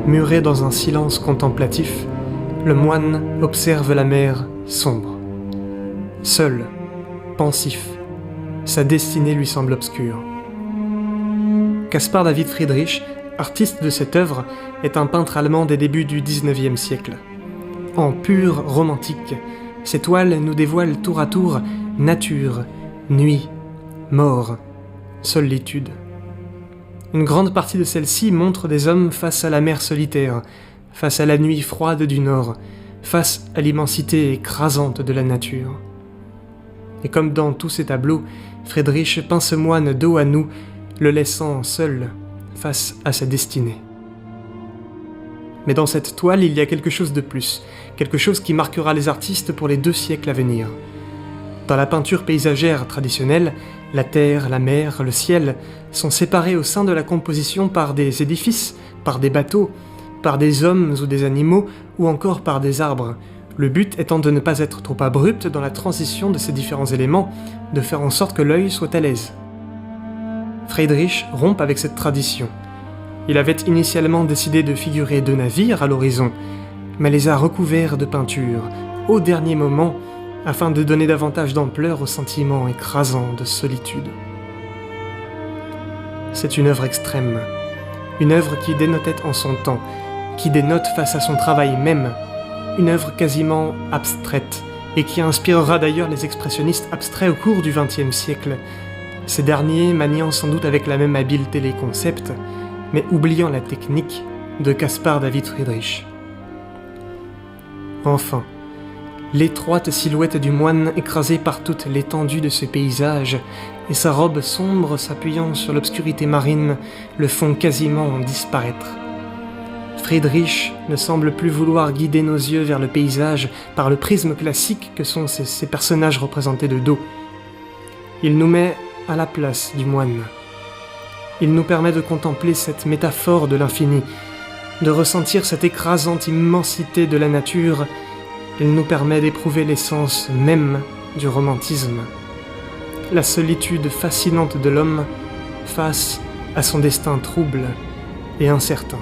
Muré dans un silence contemplatif, le moine observe la mer sombre. Seul, pensif, sa destinée lui semble obscure. Caspar David Friedrich, artiste de cette œuvre, est un peintre allemand des débuts du XIXe siècle. En pur romantique, ses toiles nous dévoilent tour à tour nature, nuit, mort, solitude. Une grande partie de celle-ci montre des hommes face à la mer solitaire, face à la nuit froide du nord, face à l'immensité écrasante de la nature. Et comme dans tous ces tableaux, Friedrich peint ce moine dos à nous, le laissant seul face à sa destinée. Mais dans cette toile, il y a quelque chose de plus, quelque chose qui marquera les artistes pour les 2 siècles à venir. Dans la peinture paysagère traditionnelle, la terre, la mer, le ciel sont séparés au sein de la composition par des édifices, par des bateaux, par des hommes ou des animaux, ou encore par des arbres, le but étant de ne pas être trop abrupt dans la transition de ces différents éléments, de faire en sorte que l'œil soit à l'aise. Friedrich rompt avec cette tradition. Il avait initialement décidé de figurer 2 navires à l'horizon, mais les a recouverts de peinture, au dernier moment, afin de donner davantage d'ampleur au sentiment écrasant de solitude. C'est une œuvre extrême, une œuvre qui dénotait en son temps, qui dénote face à son travail même, une œuvre quasiment abstraite, et qui inspirera d'ailleurs les expressionnistes abstraits au cours du XXe siècle, ces derniers maniant sans doute avec la même habileté les concepts, mais oubliant la technique de Caspar David Friedrich. Enfin, l'étroite silhouette du moine écrasée par toute l'étendue de ce paysage, et sa robe sombre s'appuyant sur l'obscurité marine, le font quasiment disparaître. Friedrich ne semble plus vouloir guider nos yeux vers le paysage par le prisme classique que sont ces personnages représentés de dos. Il nous met à la place du moine. Il nous permet de contempler cette métaphore de l'infini, de ressentir cette écrasante immensité de la nature. Il nous permet d'éprouver l'essence même du romantisme, la solitude fascinante de l'homme face à son destin trouble et incertain.